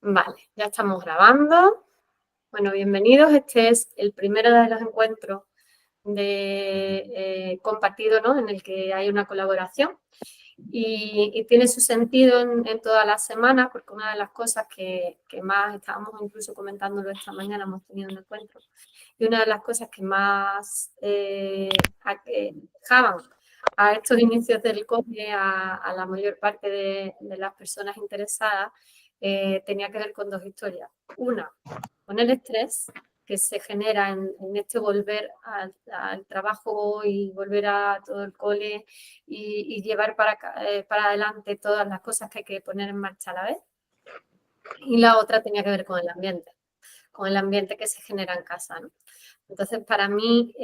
Vale, ya estamos grabando. Bueno, bienvenidos. Este es el primero de los encuentros compartido, ¿no? En el que hay una colaboración y tiene su sentido en todas las semanas, porque una de las cosas que más estábamos incluso comentándolo esta mañana, hemos tenido un encuentro, y una de las cosas que más dejaban a estos inicios del cole a la mayor parte de las personas interesadas tenía que ver con dos historias. Una, con el estrés que se genera en este volver al trabajo y volver a todo el cole y llevar para adelante todas las cosas que hay que poner en marcha a la vez. Y la otra tenía que ver con el ambiente que se genera en casa, ¿no? Entonces, para mí,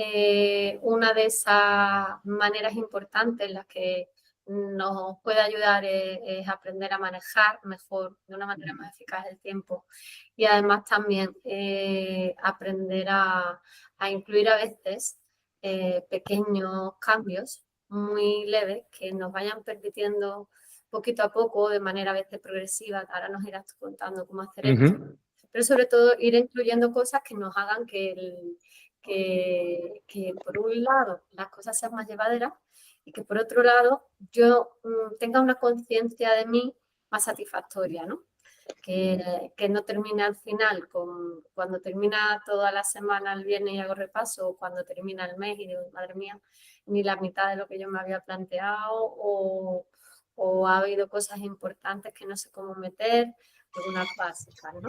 una de esas maneras importantes en las que nos puede ayudar es aprender a manejar mejor, de una manera más eficaz el tiempo y además también aprender a incluir a veces pequeños cambios muy leves que nos vayan permitiendo poquito a poco, de manera a veces progresiva, ahora nos irás contando cómo hacer esto, pero sobre todo ir incluyendo cosas que nos hagan que por un lado las cosas sean más llevaderas y que por otro lado yo tenga una conciencia de mí más satisfactoria, ¿no? Que no termine al final, cuando termina toda la semana el viernes y hago repaso, o cuando termina el mes y digo, madre mía, ni la mitad de lo que yo me había planteado, o ha habido cosas importantes que no sé cómo meter, algunas básicas, ¿no?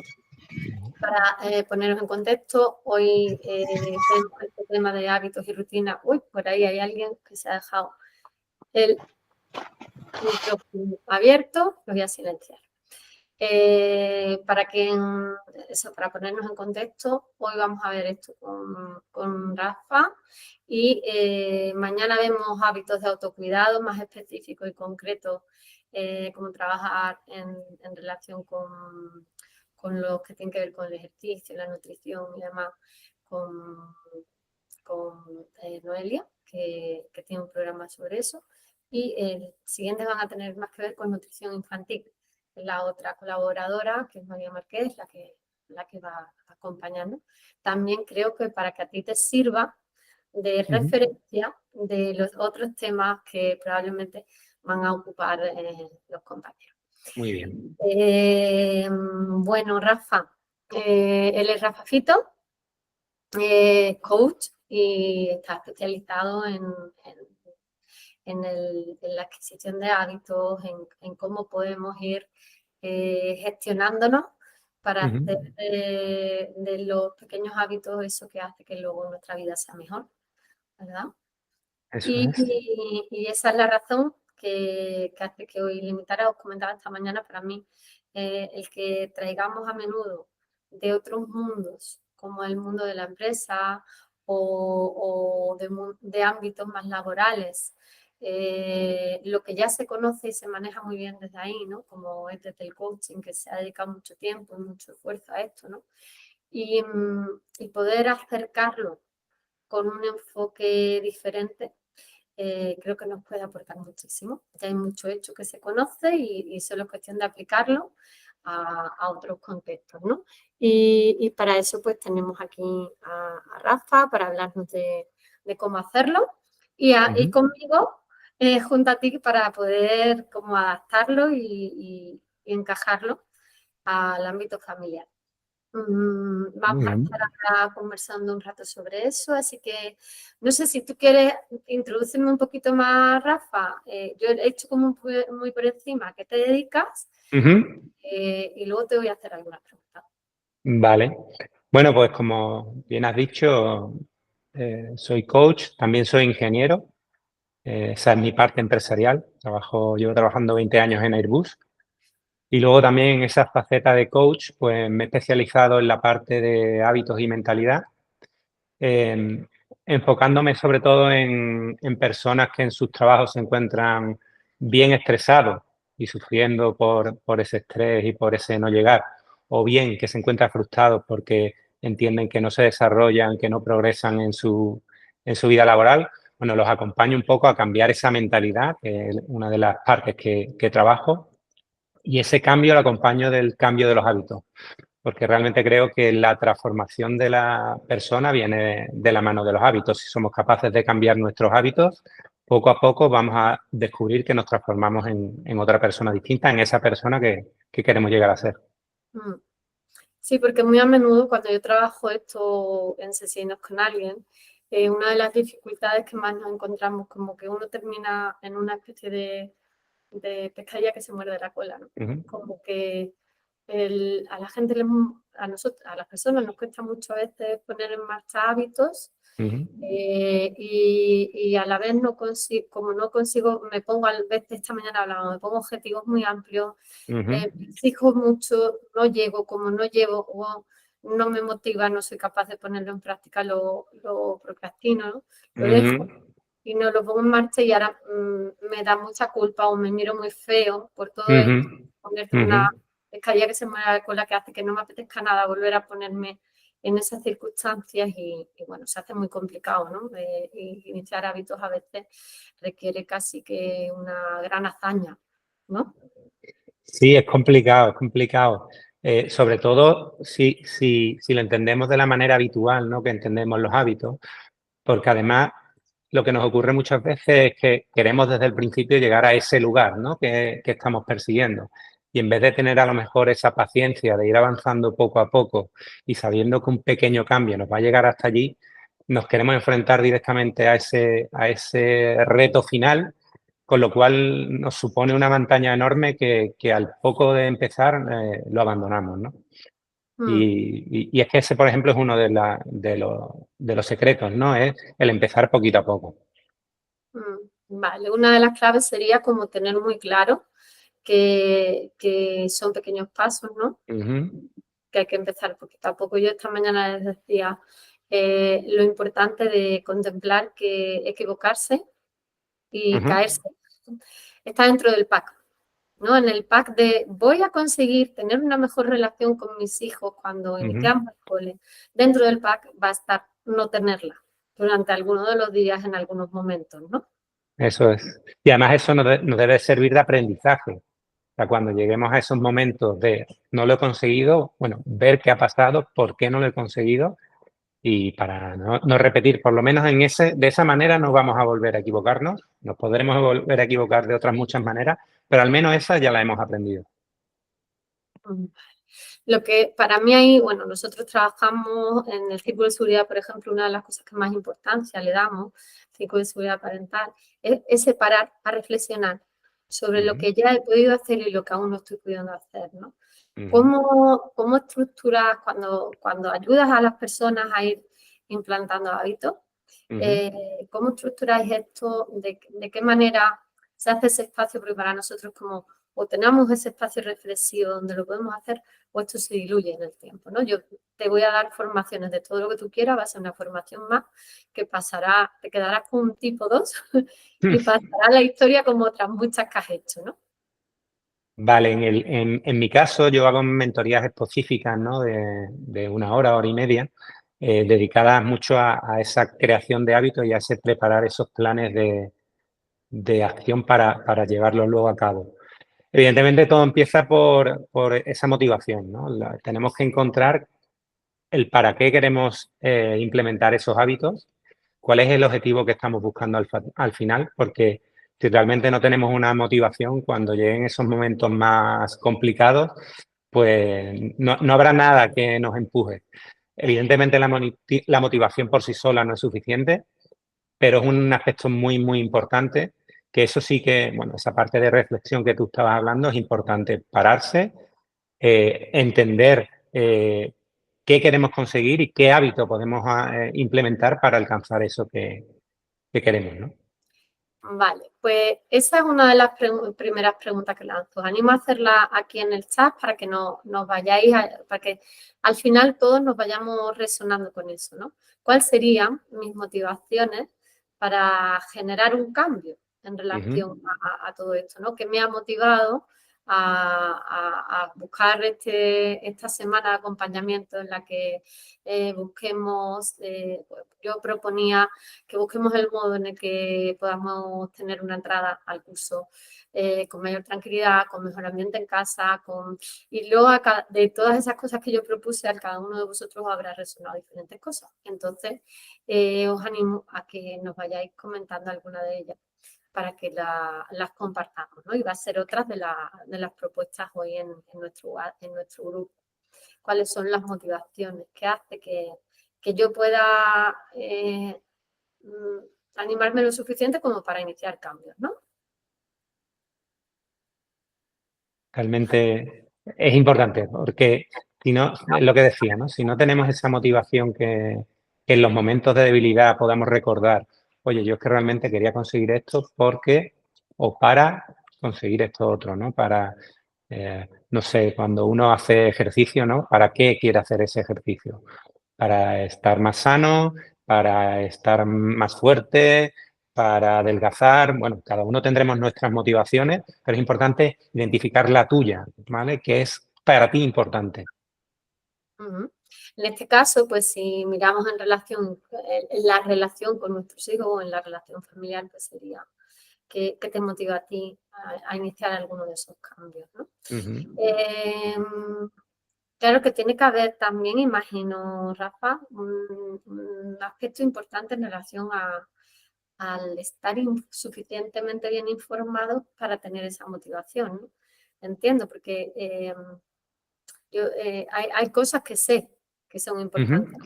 Para poneros en contexto, hoy tenemos este tema de hábitos y rutinas. Uy, por ahí hay alguien que se ha dejado el micrófono abierto, lo voy a silenciar. Para ponernos en contexto, hoy vamos a ver esto con Rafa y mañana vemos hábitos de autocuidado más específicos y concretos, cómo trabajar en relación con los que tienen que ver con el ejercicio, la nutrición y demás, con Noelia, que tiene un programa sobre eso. Y el siguiente van a tener más que ver con nutrición infantil. La otra colaboradora, que es María Márquez, la que va acompañando. También creo que para que a ti te sirva de referencia de los otros temas que probablemente van a ocupar los compañeros. Muy bien. Bueno, Rafa, él es Rafa Fito, coach, y está especializado en la adquisición de hábitos, en cómo podemos ir gestionándonos para hacer de los pequeños hábitos eso que hace que luego nuestra vida sea mejor, ¿verdad? Y esa es la razón que hace que hoy limitara, os comentaba esta mañana, para mí, el que traigamos a menudo de otros mundos, como el mundo de la empresa o de ámbitos más laborales, lo que ya se conoce y se maneja muy bien desde ahí, ¿no? Como es desde el coaching, que se ha dedicado mucho tiempo y mucho esfuerzo a esto, ¿no? Y poder acercarlo con un enfoque diferente, creo que nos puede aportar muchísimo. Ya hay mucho hecho que se conoce y solo es cuestión de aplicarlo a otros contextos, ¿no? Y para eso pues tenemos aquí a Rafa para hablarnos de cómo hacerlo y conmigo junto a ti para poder como adaptarlo y encajarlo al ámbito familiar. Vamos a estar acá conversando un rato sobre eso, así que no sé si tú quieres introducirme un poquito más, Rafa. Yo he hecho como muy por encima qué te dedicas y luego te voy a hacer algunas preguntas. Vale. Bueno, pues como bien has dicho, soy coach, también soy ingeniero. Esa es mi parte empresarial. Llevo trabajando 20 años en Airbus. Y luego también en esa faceta de coach, pues me he especializado en la parte de hábitos y mentalidad, enfocándome sobre todo en personas que en sus trabajos se encuentran bien estresados y sufriendo por ese estrés y por ese no llegar, o bien que se encuentran frustrados porque entienden que no se desarrollan, que no progresan en su vida laboral. Bueno, los acompaño un poco a cambiar esa mentalidad, que es una de las partes que trabajo. Y ese cambio lo acompaño del cambio de los hábitos, porque realmente creo que la transformación de la persona viene de la mano de los hábitos. Si somos capaces de cambiar nuestros hábitos, poco a poco vamos a descubrir que nos transformamos en otra persona distinta, en esa persona que queremos llegar a ser. Mm. Sí, porque muy a menudo cuando yo trabajo esto en sesiones con alguien, una de las dificultades que más nos encontramos como que uno termina en una especie de pescadilla que se muerde la cola, ¿no? Como que a la gente, a nosotros, a las personas nos cuesta mucho a veces poner en marcha hábitos y a la vez no consigo, como no consigo, me pongo, a veces esta mañana hablaba, me pongo objetivos muy amplios, me exijo mucho, no llego, como no llevo o no me motiva, no soy capaz de ponerlo en práctica, lo procrastino, ¿no? Lo dejo y no lo pongo en marcha y ahora me da mucha culpa o me miro muy feo por todo esto, ponerte una pescadilla que se mueve con la que hace que no me apetezca nada volver a ponerme en esas circunstancias y bueno, se hace muy complicado, ¿no? Iniciar hábitos a veces requiere casi que una gran hazaña, ¿no? Sí, es complicado, es complicado. Sobre todo si lo entendemos de la manera habitual, ¿no? Que entendemos los hábitos, porque además lo que nos ocurre muchas veces es que queremos desde el principio llegar a ese lugar, ¿no? Que estamos persiguiendo. Y en vez de tener a lo mejor esa paciencia de ir avanzando poco a poco y sabiendo que un pequeño cambio nos va a llegar hasta allí, nos queremos enfrentar directamente a ese reto final, con lo cual nos supone una montaña enorme que al poco de empezar lo abandonamos, ¿no? Mm, Y es que ese, por ejemplo, es uno de los secretos, ¿no? Es el empezar poquito a poco. Vale, una de las claves sería como tener muy claro que son pequeños pasos, ¿no? Que hay que empezar poquito a poco. Yo esta mañana les decía lo importante de contemplar que equivocarse y caerse está dentro del pack, ¿no? En el pack de voy a conseguir tener una mejor relación con mis hijos cuando iniciamos el cole. Dentro del pack va a estar no tenerla durante algunos de los días en algunos momentos, ¿no? Eso es. Y además eso nos debe servir de aprendizaje. O sea, cuando lleguemos a esos momentos de no lo he conseguido, bueno, ver qué ha pasado, por qué no lo he conseguido y para no repetir, por lo menos de esa manera no vamos a volver a equivocarnos, nos podremos volver a equivocar de otras muchas maneras, pero al menos esa ya la hemos aprendido. Lo que para mí ahí, bueno, nosotros trabajamos en el círculo de seguridad, por ejemplo, una de las cosas que más importancia le damos, círculo de seguridad parental, es separar, a reflexionar sobre lo que ya he podido hacer y lo que aún no estoy pudiendo hacer, ¿no? ¿Cómo estructuras cuando ayudas a las personas a ir implantando hábitos? ¿Cómo estructuráis esto? ¿De qué manera se hace ese espacio? Porque para nosotros como o tenemos ese espacio reflexivo donde lo podemos hacer o esto se diluye en el tiempo, ¿no? Yo te voy a dar formaciones de todo lo que tú quieras, va a ser una formación más que pasará, te quedarás con un tipo 2 y pasará la historia como otras muchas que has hecho, ¿no? Vale, en mi caso yo hago mentorías específicas, ¿no? De una hora y media, dedicadas mucho a esa creación de hábitos y a ese preparar esos planes de acción para llevarlos luego a cabo. Evidentemente todo empieza por esa motivación, ¿no? Tenemos que encontrar el para qué queremos implementar esos hábitos, cuál es el objetivo que estamos buscando al final, porque si realmente no tenemos una motivación, cuando lleguen esos momentos más complicados, pues no habrá nada que nos empuje. Evidentemente la motivación por sí sola no es suficiente, pero es un aspecto muy, muy importante, que eso sí que, bueno, esa parte de reflexión que tú estabas hablando es importante, pararse, entender qué queremos conseguir y qué hábito podemos implementar para alcanzar eso que queremos, ¿no? Vale, pues esa es una de las primeras preguntas que lanzo. Os animo a hacerla aquí en el chat para que nos vayáis, para que al final todos nos vayamos resonando con eso, ¿no? ¿Cuáles serían mis motivaciones para generar un cambio en relación a todo esto, ¿no? ¿Qué me ha motivado a buscar esta semana de acompañamiento en la que busquemos, pues yo proponía que busquemos el modo en el que podamos tener una entrada al curso con mayor tranquilidad, con mejor ambiente en casa, y luego de todas esas cosas que yo propuse, a cada uno de vosotros habrá resonado diferentes cosas. Entonces, os animo a que nos vayáis comentando alguna de ellas para que las compartamos, ¿no? Y va a ser otra de las propuestas hoy en nuestro grupo. ¿Cuáles son las motivaciones? ¿Qué hace que yo pueda animarme lo suficiente como para iniciar cambios, ¿no? Realmente es importante porque si no, es lo que decía, ¿no? Si no tenemos esa motivación que en los momentos de debilidad podamos recordar, oye, yo es que realmente quería conseguir esto porque o para conseguir esto otro, ¿no? Para, no sé, cuando uno hace ejercicio, ¿no? ¿Para qué quiere hacer ese ejercicio? Para estar más sano, para estar más fuerte, para adelgazar. Bueno, cada uno tendremos nuestras motivaciones, pero es importante identificar la tuya, ¿vale? Que es para ti importante. Uh-huh. En este caso, pues si miramos en la relación con nuestros hijos o en la relación familiar, pues sería ¿qué te motiva a ti a iniciar alguno de esos cambios, ¿no? Claro que tiene que haber también, imagino, Rafa, un aspecto importante en relación al estar suficientemente bien informado para tener esa motivación, ¿no? Entiendo, porque hay cosas que sé que son importantes.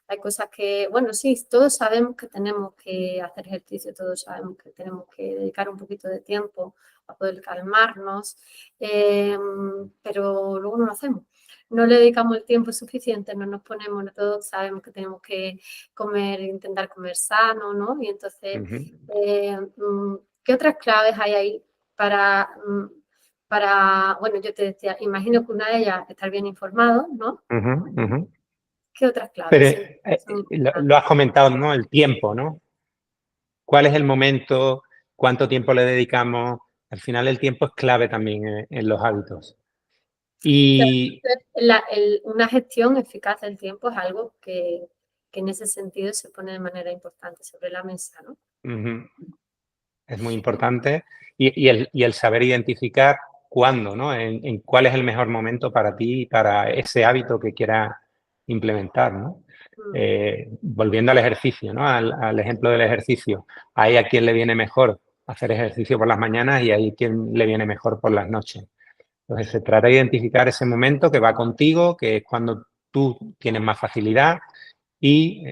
Hay cosas que, bueno, sí, todos sabemos que tenemos que hacer ejercicio, todos sabemos que tenemos que dedicar un poquito de tiempo a poder calmarnos, pero luego no lo hacemos. No le dedicamos el tiempo suficiente, no nos ponemos, todos sabemos que tenemos que comer, intentar comer sano, ¿no? Y entonces, ¿qué otras claves hay ahí bueno, yo te decía, imagino que una de ellas es estar bien informado, ¿no? ¿Qué otras Pero claves son importantes? lo has comentado, ¿no? El tiempo, ¿no? ¿Cuál es el momento? ¿Cuánto tiempo le dedicamos? Al final el tiempo es clave también en los hábitos. Y Una gestión eficaz del tiempo es algo que en ese sentido se pone de manera importante sobre la mesa, ¿no? es muy importante. Y el saber identificar cuándo, ¿no? En cuál es el mejor momento para ti, para ese hábito que quieras implementar, ¿no? Volviendo al ejercicio, ¿no? Al ejemplo del ejercicio. Hay a quien le viene mejor hacer ejercicio por las mañanas y hay quien le viene mejor por las noches. Entonces, se trata de identificar ese momento que va contigo, que es cuando tú tienes más facilidad y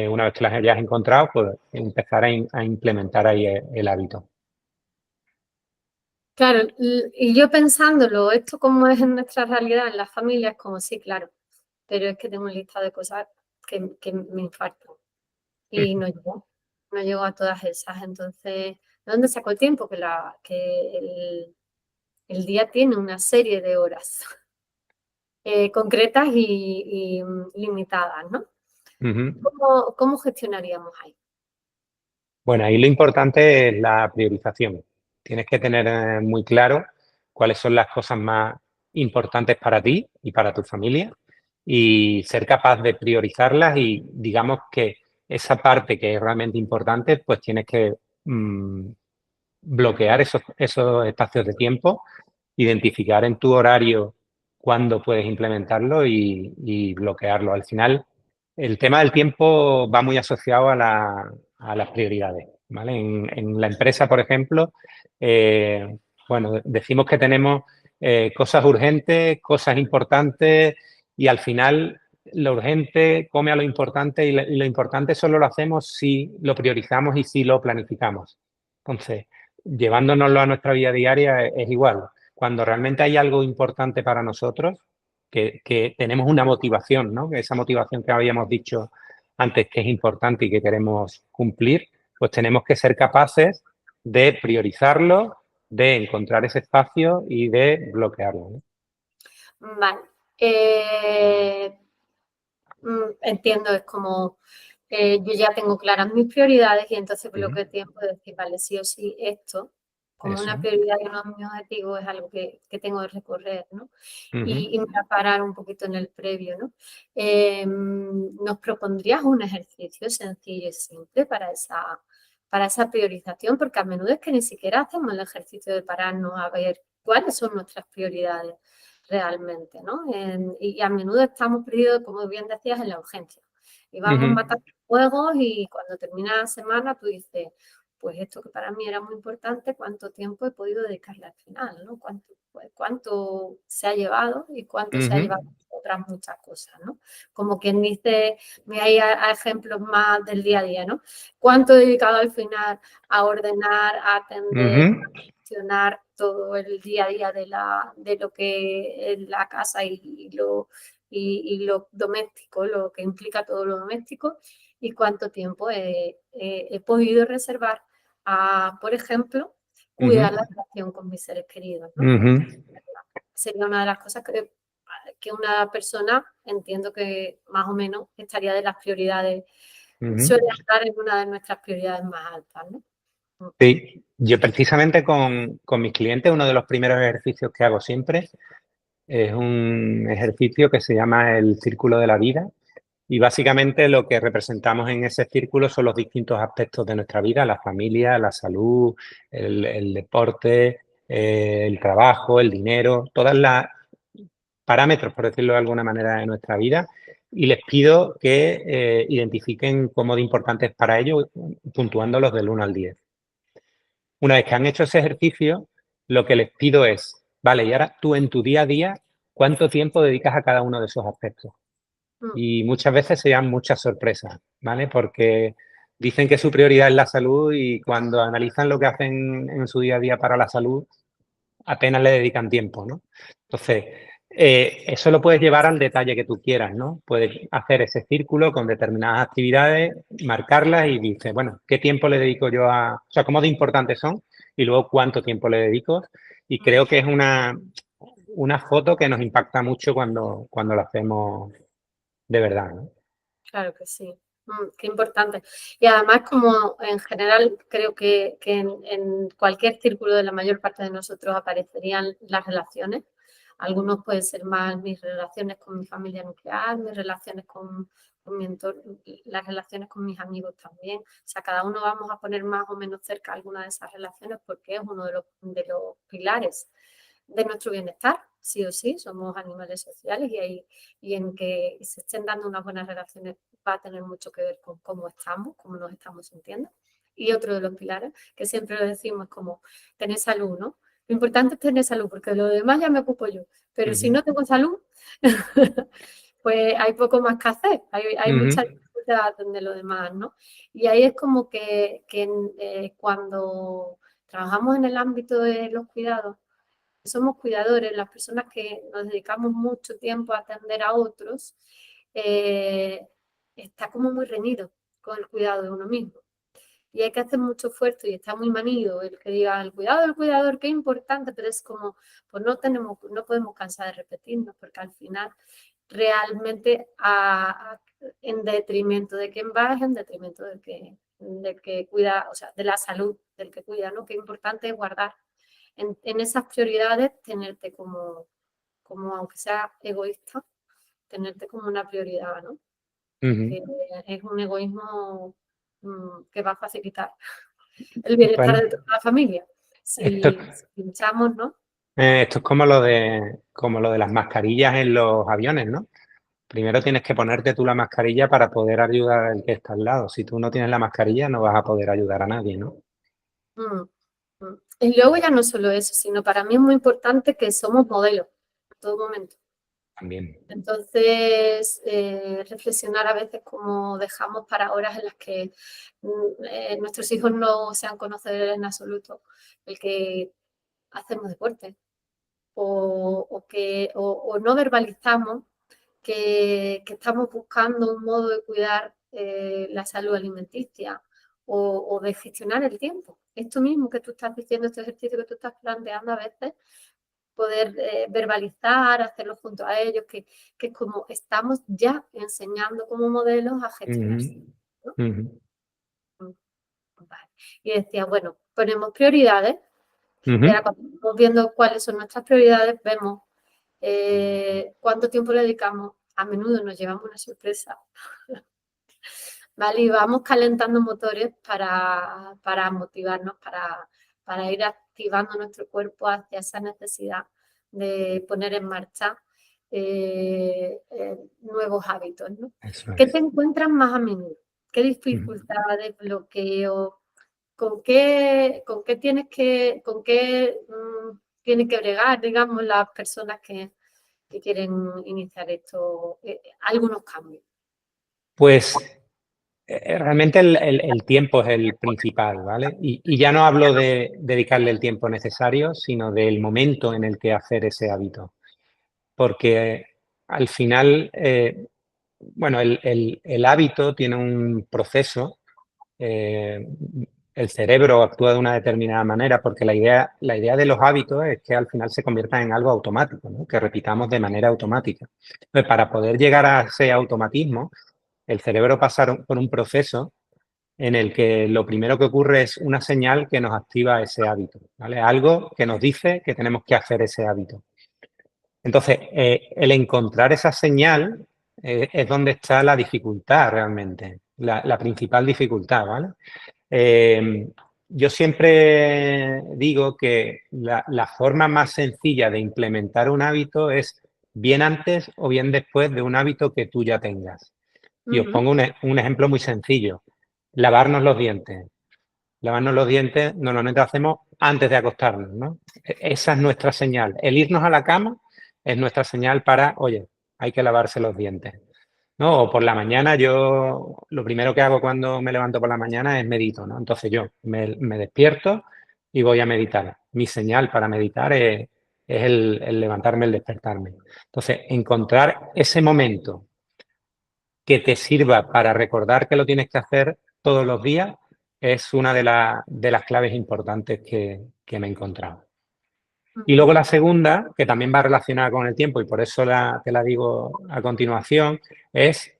una vez que las hayas encontrado, pues empezar a implementar ahí el hábito. Claro, y yo pensándolo, esto como es en nuestra realidad, en las familias, como sí, claro, pero es que tengo un listado de cosas que me infartan y no llego a todas esas. Entonces, ¿de dónde saco el tiempo? Que el día tiene una serie de horas concretas y limitadas, ¿no? ¿Cómo gestionaríamos ahí? Bueno, ahí lo importante es la priorización. Tienes que tener muy claro cuáles son las cosas más importantes para ti y para tu familia y ser capaz de priorizarlas y digamos que esa parte que es realmente importante, pues tienes que bloquear esos espacios de tiempo, identificar en tu horario cuándo puedes implementarlo y bloquearlo. Al final, el tema del tiempo va muy asociado a las prioridades, ¿vale? En la empresa, por ejemplo, bueno, decimos que tenemos cosas urgentes, cosas importantes y al final lo urgente come a lo importante y lo importante solo lo hacemos si lo priorizamos y si lo planificamos. Entonces, llevándonoslo a nuestra vida diaria es igual. Cuando realmente hay algo importante para nosotros, que tenemos una motivación, ¿no? Esa motivación que habíamos dicho antes que es importante y que queremos cumplir, pues tenemos que ser capaces de priorizarlo, de encontrar ese espacio y de bloquearlo, ¿no? Vale. Entiendo, es como yo ya tengo claras mis prioridades y entonces bloqueo tiempo de decir, vale, sí o sí, esto como una prioridad y uno de mis objetivos es algo que tengo que recorrer, ¿no? Y me voy a parar un poquito en el previo, ¿no? ¿Nos propondrías un ejercicio sencillo y simple para esa priorización, porque a menudo es que ni siquiera hacemos el ejercicio de pararnos a ver cuáles son nuestras prioridades realmente, ¿no? Y a menudo estamos perdidos, como bien decías, en la urgencia. Y vamos matando juegos y cuando termina la semana tú dices, pues esto que para mí era muy importante, ¿cuánto tiempo he podido dedicarle al final, ¿no? ¿Cuánto se ha llevado y cuánto se ha llevado otras muchas cosas, ¿no? Como quien dice, me hay a ejemplos más del día a día, ¿no? ¿Cuánto he dedicado al final a ordenar, a atender, a gestionar todo el día a día de lo que es la casa y lo doméstico, lo que implica todo lo doméstico? Y cuánto tiempo he podido reservar a, por ejemplo, cuidar la relación con mis seres queridos, ¿no? Sería una de las cosas que una persona, entiendo que más o menos estaría de las prioridades, suele estar en una de nuestras prioridades más altas, ¿no? Sí, yo precisamente con mis clientes uno de los primeros ejercicios que hago siempre es un ejercicio que se llama el círculo de la vida y básicamente lo que representamos en ese círculo son los distintos aspectos de nuestra vida, la familia, la salud, el deporte, el trabajo, el dinero, todas las parámetros, por decirlo de alguna manera, de nuestra vida y les pido que identifiquen cómo de importante es para ellos puntuándolos del 1 al 10. Una vez que han hecho ese ejercicio, lo que les pido es, vale, y ahora tú en tu día a día, ¿cuánto tiempo dedicas a cada uno de esos aspectos? Y muchas veces se dan muchas sorpresas, ¿vale? Porque dicen que su prioridad es la salud y cuando analizan lo que hacen en su día a día para la salud, apenas le dedican tiempo, ¿no? Entonces, eso lo puedes llevar al detalle que tú quieras, ¿no? Puedes hacer ese círculo con determinadas actividades, marcarlas y dices, bueno, ¿qué tiempo le dedico yo a...? O sea, ¿cómo de importantes son? Y luego, ¿cuánto tiempo le dedico? Y creo que es una foto que nos impacta mucho cuando lo hacemos de verdad, ¿no? Claro que sí. Qué importante. Y además, como en general creo que en cualquier círculo de la mayor parte de nosotros aparecerían las relaciones. Algunos pueden ser más mis relaciones con mi familia nuclear, mis relaciones con mi entorno, las relaciones con mis amigos también. O sea, cada uno vamos a poner más o menos cerca alguna de esas relaciones porque es uno de los pilares de nuestro bienestar, sí o sí, somos animales sociales y en que se estén dando unas buenas relaciones va a tener mucho que ver con cómo estamos, cómo nos estamos sintiendo. Y otro de los pilares, que siempre lo decimos, es como tener salud, ¿no? Lo importante es tener salud, porque lo demás ya me ocupo yo. Pero si no tengo salud, pues hay poco más que hacer. Hay mucha dificultad a atender lo demás, ¿no? Y ahí es como que cuando trabajamos en el ámbito de los cuidados, somos cuidadores, las personas que nos dedicamos mucho tiempo a atender a otros, está como muy reñido con el cuidado de uno mismo. Y hay que hacer mucho esfuerzo y está muy manido el que diga el cuidado del cuidador, qué importante, pero es como, pues no podemos cansar de repetirnos, porque al final realmente en detrimento de quién va es en detrimento del que cuida, o sea, de la salud del que cuida, ¿no? Qué importante es guardar en esas prioridades, tenerte como, aunque sea egoísta, tenerte como una prioridad, ¿no? Que es un egoísmo que va a facilitar el bienestar Bueno, de toda la familia. esto, Si pinchamos, ¿no? esto es como lo de las mascarillas en los aviones, ¿no? Primero tienes que ponerte tú la mascarilla para poder ayudar al que está al lado. Si tú no tienes la mascarilla, no vas a poder ayudar a nadie, ¿no? Mm, Y luego ya no solo eso, sino para mí es muy importante que somos modelos en todo momento. También. Entonces, reflexionar a veces cómo dejamos para horas en las que nuestros hijos no sean conocedores en absoluto el que hacemos deporte o no verbalizamos que estamos buscando un modo de cuidar la salud alimenticia o de gestionar el tiempo. Esto mismo que tú estás diciendo, este ejercicio que tú estás planteando a veces, poder verbalizar, hacerlo junto a ellos, que es como estamos ya enseñando como modelos a gestionarse, ¿no? Vale. Y decía, bueno, ponemos prioridades y ahora cuando estamos viendo cuáles son nuestras prioridades, vemos cuánto tiempo le dedicamos. A menudo nos llevamos una sorpresa. ¿vale? Y vamos calentando motores para motivarnos, para ir activando nuestro cuerpo hacia esa necesidad de poner en marcha nuevos hábitos, ¿no? Eso ¿Qué es. te encuentras más a menudo? ¿Qué dificultades, bloqueo? ¿Con qué tienen que bregar, digamos, las personas que quieren iniciar esto, algunos cambios? Pues realmente el tiempo es el principal, ¿vale? Y ya no hablo de dedicarle el tiempo necesario, sino del momento en el que hacer ese hábito. Porque al final, bueno, el hábito tiene un proceso, el cerebro actúa de una determinada manera, porque la idea de los hábitos es que al final se conviertan en algo automático, ¿no? Que repitamos de manera automática. Entonces, para poder llegar a ese automatismo, el cerebro pasa por un proceso en el que lo primero que ocurre es una señal que nos activa ese hábito, ¿vale? Algo que nos dice que tenemos que hacer ese hábito. Entonces, el encontrar esa señal es donde está la dificultad realmente, la principal dificultad, ¿vale? Yo siempre digo que la forma más sencilla de implementar un hábito es bien antes o bien después de un hábito que tú ya tengas. Y os pongo un ejemplo muy sencillo. Lavarnos los dientes. Lavarnos los dientes normalmente lo hacemos antes de acostarnos, ¿no? Esa es nuestra señal. El irnos a la cama es nuestra señal para, oye, hay que lavarse los dientes, ¿no? O por la mañana yo, lo primero que hago cuando me levanto por la mañana es medito, ¿no? Entonces yo me despierto y voy a meditar. Mi señal para meditar es el levantarme, el despertarme. Entonces, encontrar ese momento que te sirva para recordar que lo tienes que hacer todos los días es una de las claves importantes que me he encontrado. Y luego la segunda, que también va relacionada con el tiempo y por eso te la digo a continuación, es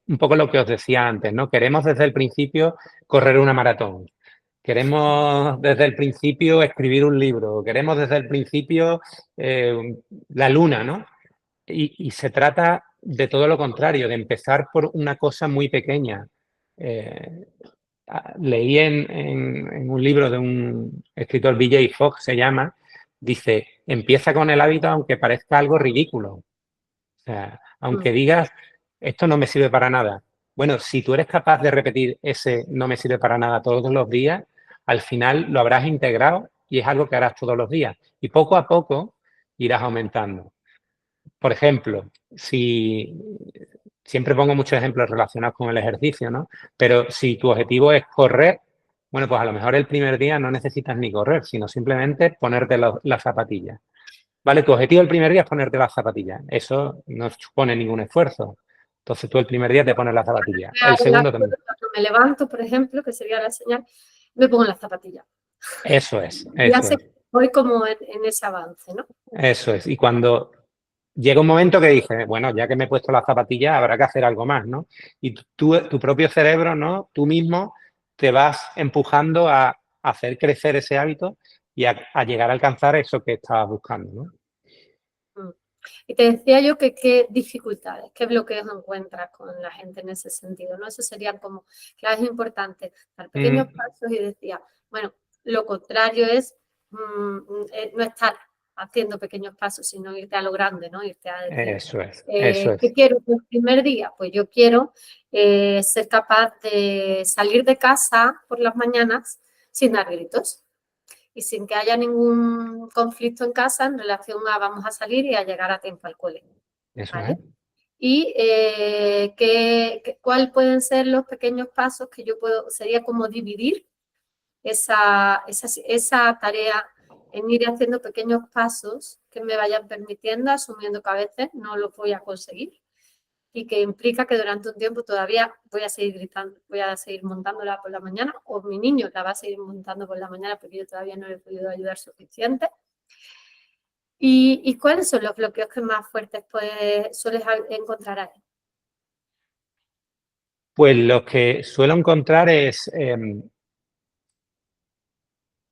un poco lo que os decía antes, ¿no? Queremos desde el principio correr una maratón, queremos desde el principio escribir un libro, queremos desde el principio la luna, ¿no? Y se trata de todo lo contrario, de empezar por una cosa muy pequeña. Eh, Leí en un libro de un escritor, B.J. Fogg se llama, dice, empieza con el hábito aunque parezca algo ridículo. O sea, aunque digas, esto no me sirve para nada. Bueno, si tú eres capaz de repetir ese no me sirve para nada todos los días, al final lo habrás integrado y es algo que harás todos los días. Y poco a poco irás aumentando. Por ejemplo, si siempre pongo muchos ejemplos relacionados con el ejercicio, ¿no? Pero si tu objetivo es correr, bueno, pues a lo mejor el primer día no necesitas ni correr, sino simplemente ponerte las zapatillas. ¿Vale? Tu objetivo el primer día es ponerte las zapatillas. Eso no supone ningún esfuerzo. Entonces tú el primer día te pones las zapatillas. El segundo también. Cuando me levanto, por ejemplo, que sería la señal, me pongo las zapatillas. Eso es, Ya eso sé es. que voy como en ese avance, ¿no? Eso es. Y cuando llega un momento que dije, bueno, ya que me he puesto las zapatillas, habrá que hacer algo más, ¿no? Y tu propio cerebro, ¿no? Tú mismo te vas empujando a hacer crecer ese hábito y a llegar a alcanzar eso que estabas buscando, ¿no? Y te decía yo que qué dificultades, qué bloqueos encuentras con la gente en ese sentido, ¿no? Eso serían como claves importantes, dar pequeños pasos y decía, bueno, lo contrario es no estar haciendo pequeños pasos, sino irte a lo grande, ¿no? Irte a decir, Eso es, eso ¿qué es. quiero el primer día? Pues yo quiero ser capaz de salir de casa por las mañanas sin dar gritos y sin que haya ningún conflicto en casa en relación a vamos a salir y a llegar a tiempo al cole. Eso ¿Vale? es. Y cuáles pueden ser los pequeños pasos que yo puedo, sería como dividir esa tarea en ir haciendo pequeños pasos que me vayan permitiendo, asumiendo que a veces no los voy a conseguir y que implica que durante un tiempo todavía voy a seguir gritando, voy a seguir montándola por la mañana o mi niño la va a seguir montando por la mañana porque yo todavía no le he podido ayudar suficiente. ¿Y cuáles son los bloqueos que más fuertes sueles encontrar ahí? Pues lo que suelo encontrar es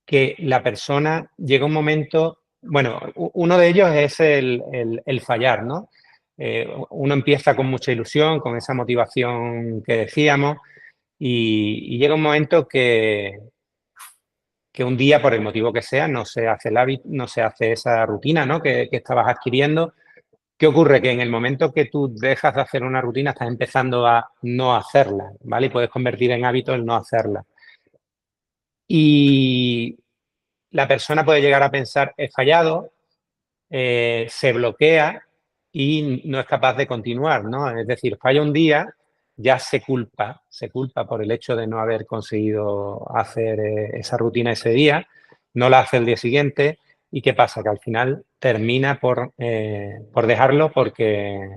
que la persona llega un momento, bueno, uno de ellos es el fallar, ¿no? Uno empieza con mucha ilusión, con esa motivación que decíamos, y llega un momento que un día, por el motivo que sea, no se hace el hábito, no se hace esa rutina, ¿no? que estabas adquiriendo. ¿Qué ocurre? Que en el momento que tú dejas de hacer una rutina, estás empezando a no hacerla, ¿vale? Y puedes convertir en hábito el no hacerla. Y la persona puede llegar a pensar, he fallado, se bloquea y no es capaz de continuar, ¿no? Es decir, falla un día, ya se culpa por el hecho de no haber conseguido hacer esa rutina ese día, no la hace el día siguiente. ¿Y qué pasa? Que al final termina por dejarlo porque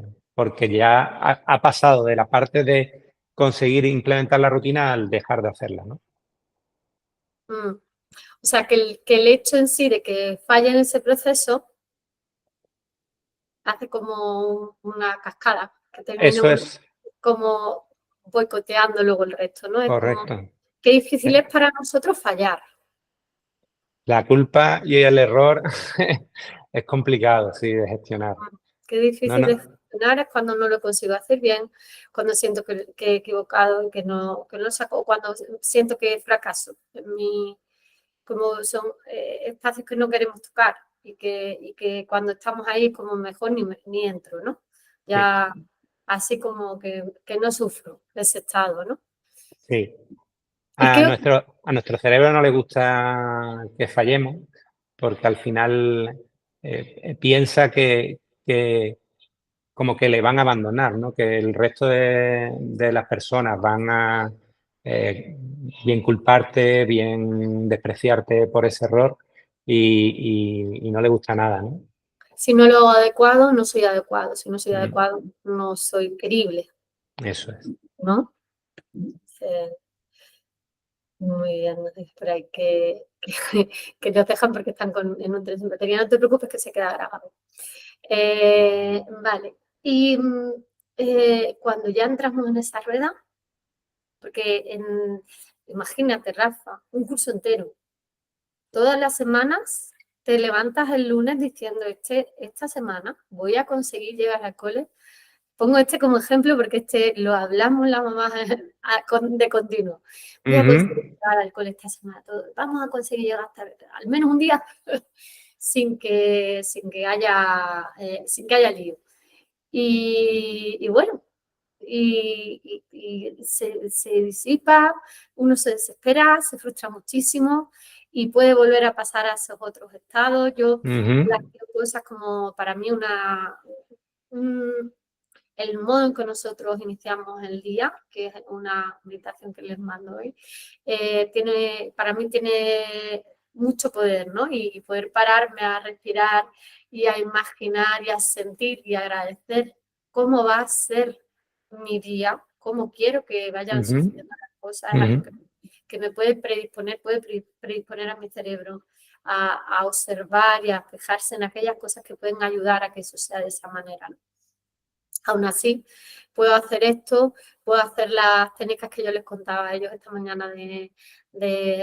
ya ha pasado de la parte de conseguir implementar la rutina al dejar de hacerla, ¿no? O sea, que el hecho en sí de que falle en ese proceso hace como una cascada, que termina Eso es como boicoteando luego el resto, ¿no? Es como, correcto. qué difícil es para nosotros fallar. La culpa y el error es complicado, sí, de gestionar. Qué No, difícil de no. gestionar es cuando no lo consigo hacer bien, cuando siento que he equivocado y que no saco, cuando siento que fracaso en mi, como son espacios que no queremos tocar y que cuando estamos ahí como mejor ni entro, ¿no? Sí, Ya así como que no sufro de ese estado, ¿no? sí. ¿Y A qué? nuestro cerebro no le gusta que fallemos porque al final piensa que como que le van a abandonar, ¿no? Que el resto de las personas van a bien culparte, bien despreciarte por ese error y no le gusta nada, ¿no? Si no lo hago adecuado, no soy adecuado. Si no soy Mm, adecuado, no soy querible, eso es. ¿no? Muy bien, por ahí que nos dejan porque están en un tren sin batería. No te preocupes que se queda grabado. Vale. Y cuando ya entramos en esa rueda, porque imagínate, Rafa, un curso entero. Todas las semanas te levantas el lunes diciendo, esta semana voy a conseguir llegar al cole. Pongo como ejemplo porque lo hablamos la mamá de continuo. Voy a conseguir Ujú, llegar al cole esta semana. Vamos a conseguir llegar hasta al menos un día sin que haya lío. Y bueno, se disipa, uno se desespera, se frustra muchísimo y puede volver a pasar a esos otros estados. Yo las ujú, cosas como para mí el modo en que nosotros iniciamos el día, que es una meditación que les mando hoy, para mí tiene mucho poder, ¿no? Y poder pararme a respirar y a imaginar y a sentir y agradecer cómo va a ser mi día, cómo quiero que vayan ujú, sucediendo las cosas, es ujú. algo que me puede predisponer a mi cerebro a observar y a fijarse en aquellas cosas que pueden ayudar a que eso sea de esa manera, ¿no? Aún así, puedo hacer esto, puedo hacer las técnicas que yo les contaba a ellos esta mañana de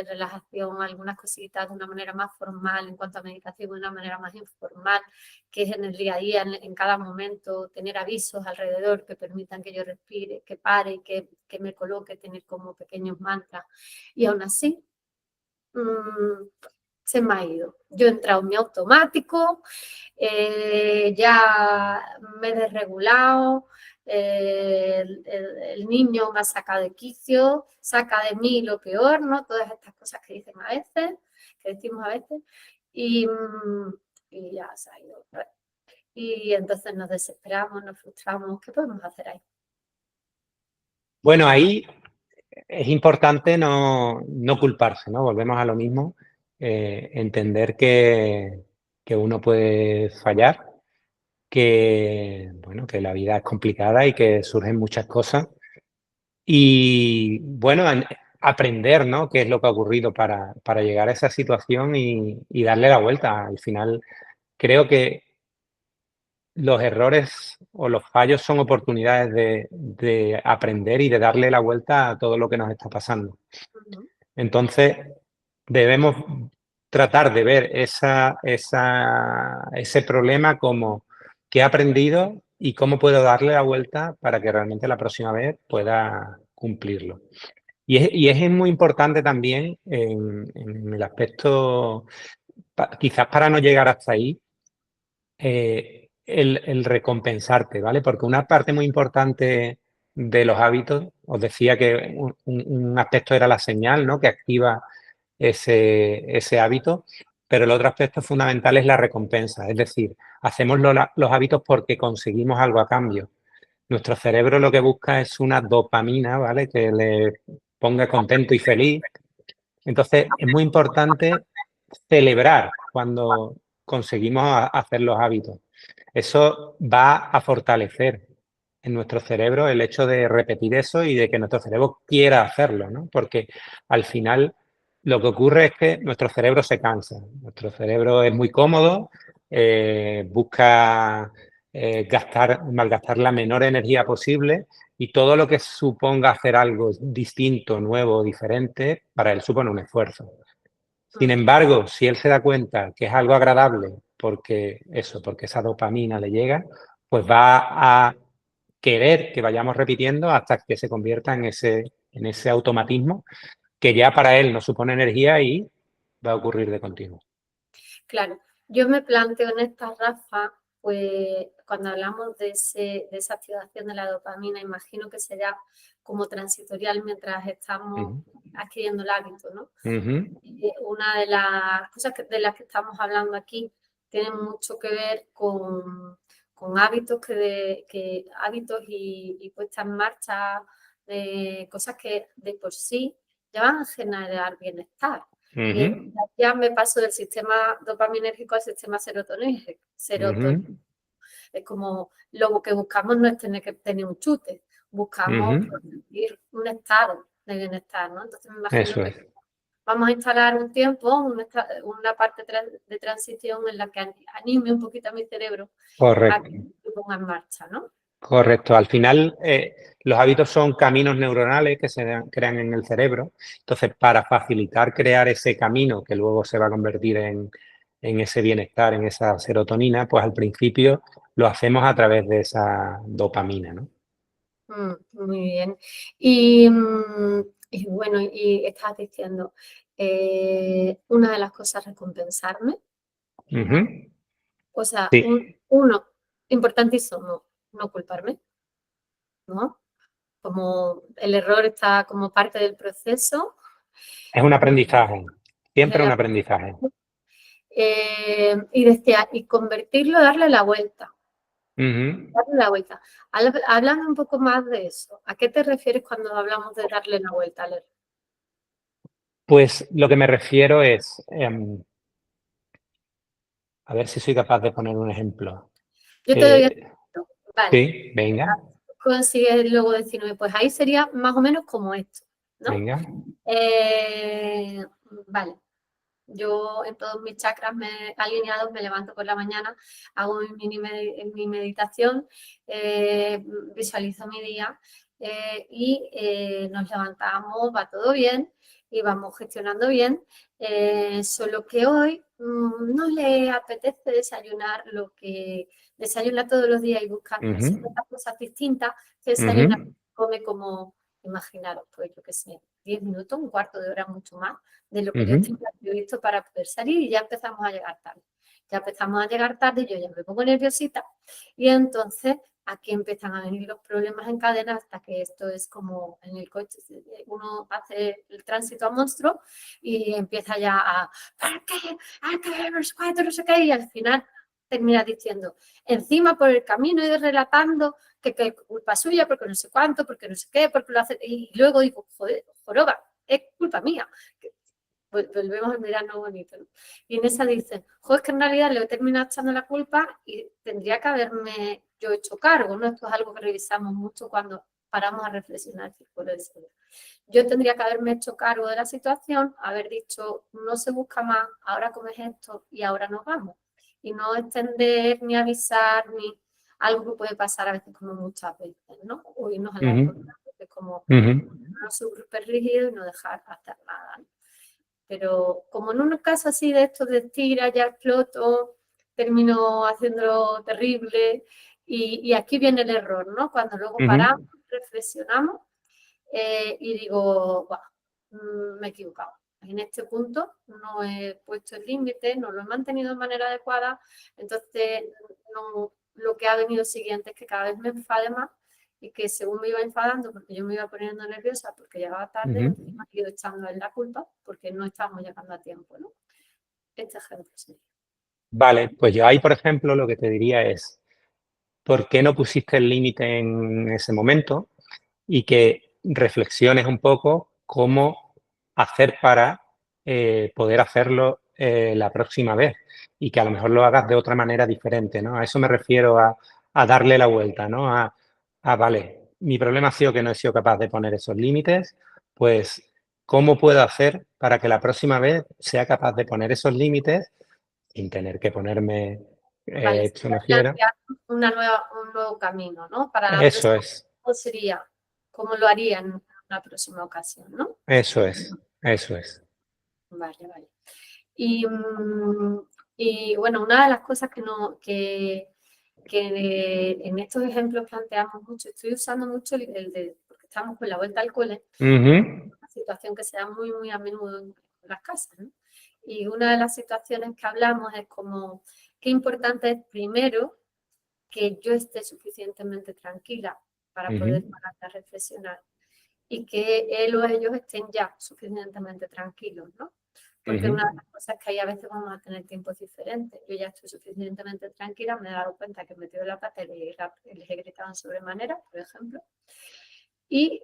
relajación, algunas cositas de una manera más formal, en cuanto a meditación, de una manera más informal, que es en el día a día, en cada momento, tener avisos alrededor que permitan que yo respire, que pare, que me coloque, tener como pequeños mantras. Y aún así, se me ha ido. Yo he entrado en mi automático, ya me he desregulado, el niño me ha sacado de quicio, saca de mí lo peor, ¿no? Todas estas cosas que dicen a veces, que decimos a veces, y, y ya se ha ido. Y entonces nos desesperamos, nos frustramos. ¿Qué podemos hacer ahí? Bueno, ahí es importante no culparse, ¿no? Volvemos a lo mismo, entender que uno puede fallar, que, bueno, que la vida es complicada y que surgen muchas cosas. Y, bueno, aprender, ¿no? Qué es lo que ha ocurrido para llegar a esa situación y darle la vuelta. Al final, creo que los errores o los fallos son oportunidades de aprender y de darle la vuelta a todo lo que nos está pasando. Ujú. Entonces, debemos tratar de ver ese problema como qué he aprendido y cómo puedo darle la vuelta para que realmente la próxima vez pueda cumplirlo. Y es muy importante también en el aspecto, quizás para no llegar hasta ahí, el recompensarte, ¿vale? Porque una parte muy importante de los hábitos, os decía que un aspecto era la señal, ¿no? Que activa ese hábito, pero el otro aspecto fundamental es la recompensa, es decir, hacemos los hábitos porque conseguimos algo a cambio. Nuestro cerebro lo que busca es una dopamina, ¿vale? Que le ponga contento y feliz. Entonces, es muy importante celebrar cuando conseguimos hacer los hábitos. Eso va a fortalecer en nuestro cerebro el hecho de repetir eso y de que nuestro cerebro quiera hacerlo, ¿no? Porque al final lo que ocurre es que nuestro cerebro se cansa. Nuestro cerebro es muy cómodo, busca malgastar la menor energía posible y todo lo que suponga hacer algo distinto, nuevo, diferente, para él supone un esfuerzo. Sin embargo, si él se da cuenta que es algo agradable porque esa dopamina le llega, pues va a querer que vayamos repitiendo hasta que se convierta en ese automatismo que ya para él no supone energía y va a ocurrir de continuo. Claro, yo me planteo en esta, Rafa, pues cuando hablamos de esa activación de la dopamina, imagino que será como transitorial mientras estamos adquiriendo el hábito, ¿no? Una de las cosas de las que estamos hablando aquí tiene mucho que ver con hábitos hábitos y puesta en marcha de cosas que de por sí ya van a generar bienestar. Ya me paso del sistema dopaminérgico al sistema serotonérgico. Es como lo que buscamos no es tener que tener un chute, buscamos conseguir un estado de bienestar, ¿no? Entonces me imagino que vamos a instalar un tiempo, una parte de transición en la que anime un poquito a mi cerebro a que se ponga en marcha, ¿no? Correcto. Al final, los hábitos son caminos neuronales que se crean en el cerebro. Entonces, para facilitar crear ese camino que luego se va a convertir en ese bienestar, en esa serotonina, pues al principio lo hacemos a través de esa dopamina, ¿no? Muy bien. Y bueno, y estás diciendo, una de las cosas es recompensarme. O sea, Sí. uno, importantísimo, no culparme, ¿no? Como el error está como parte del proceso. Es un aprendizaje. Siempre un aprendizaje. Y decía, y convertirlo, darle la vuelta. Darle la vuelta. Háblame un poco más de eso. ¿A qué te refieres cuando hablamos de darle la vuelta al error? Pues lo que me refiero es, a ver si soy capaz de poner un ejemplo. Yo te doy ejemplo. Vale. Sí, venga. Consigues luego decirme, pues ahí sería más o menos como esto, ¿no? Venga. Vale. Yo en todos mis chakras alineados me levanto por la mañana, hago mi meditación, visualizo mi día y nos levantamos, va todo bien y vamos gestionando bien. Solo que hoy no le apetece desayunar lo que desayuna todos los días y busca cosas distintas, que desayuna, come como, imaginaros, pues yo qué sé, 10 minutos, un cuarto de hora, mucho más de lo que yo tenía previsto para poder salir y ya empezamos a llegar tarde. Ya empezamos a llegar tarde, yo ya me pongo nerviosita y entonces aquí empiezan a venir los problemas en cadena hasta que esto es como en el coche, uno hace el tránsito a monstruo y empieza ya a ¿para qué? No sé qué, y al final termina diciendo, encima por el camino y relatando que es culpa suya, porque no sé cuánto, porque no sé qué, porque lo hace, y luego digo, joder, joroba, es culpa mía. Volvemos al verano bonito, ¿no? Y en esa dice, joder, es que en realidad le he terminado echando la culpa y tendría que haberme yo hecho cargo, ¿no? Esto es algo que revisamos mucho cuando paramos a reflexionar el círculo de seguridad. Yo tendría que haberme hecho cargo de la situación, haber dicho, no se busca más, ahora comes esto y ahora nos vamos. Y no extender, ni avisar, ni algo que puede pasar a veces como muchas veces, ¿no? O irnos a la es como no ser súper rígido y no dejar hacer nada, ¿no? Pero como en un caso así de esto de tira, ya exploto, termino haciéndolo terrible y aquí viene el error, ¿no? Cuando luego paramos, reflexionamos, y digo, "Buah, me he equivocado. En este punto no he puesto el límite, no lo he mantenido de manera adecuada, entonces lo que ha venido siguiente es que cada vez me enfade más y que según me iba enfadando, porque yo me iba poniendo nerviosa porque llegaba tarde, entonces me he ido echando en la culpa porque no estábamos llegando a tiempo, ¿no? Este ejemplo sería. Vale, pues yo ahí, por ejemplo, lo que te diría es, ¿por qué no pusiste el límite en ese momento? Y que reflexiones un poco cómo hacer para poder hacerlo la próxima vez y que a lo mejor lo hagas de otra manera diferente, ¿no? A eso me refiero a darle la vuelta, ¿no? Vale, mi problema ha sido que no he sido capaz de poner esos límites, pues, ¿cómo puedo hacer para que la próxima vez sea capaz de poner esos límites sin tener que ponerme Vale, hecho una sería fiera? plantear un nuevo camino, ¿no? Para la Eso próxima, es, ¿cómo sería? ¿Cómo lo haría en una próxima ocasión, no? eso es, eso es. Vale, vale. Y, y bueno, una de las cosas que en estos ejemplos planteamos mucho, estoy usando mucho porque estamos con la vuelta al cole, Ujú. una situación que se da muy, muy a menudo en las casas, ¿no? Y una de las situaciones que hablamos es como, qué importante es primero que yo esté suficientemente tranquila para poder parar a reflexionar y que él o ellos estén ya suficientemente tranquilos, ¿no? Porque una de las cosas que hay a veces vamos a tener tiempos diferentes. Yo ya estoy suficientemente tranquila, me he dado cuenta que he metido la pata y les he gritado en sobremanera, por ejemplo. Y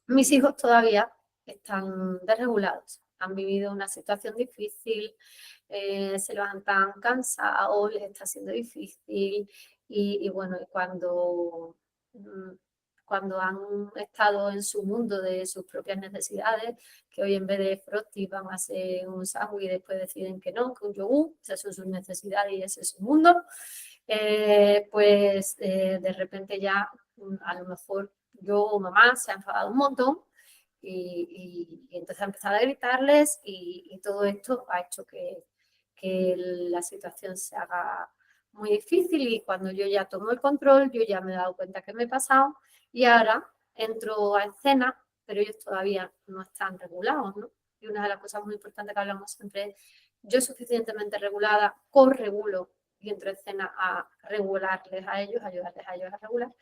mis hijos todavía están desregulados. Han vivido una situación difícil, se levantan cansados, les está siendo difícil. Y bueno, cuando han estado en su mundo de sus propias necesidades, que hoy en vez de Frosty van a hacer un sándwich y después deciden que no, que un yogur, esas son sus necesidades y ese es su mundo, pues de repente ya a lo mejor yo o mamá se ha enfadado un montón y entonces ha empezado a gritarles y todo esto ha hecho que la situación se haga muy difícil y cuando yo ya tomo el control, yo ya me he dado cuenta que me he pasado y ahora entro a escena, pero ellos todavía no están regulados, ¿no? Y una de las cosas muy importantes que hablamos siempre es, yo suficientemente regulada, corregulo y entro a escena a regularles a ellos, ayudarles a ellos a regular.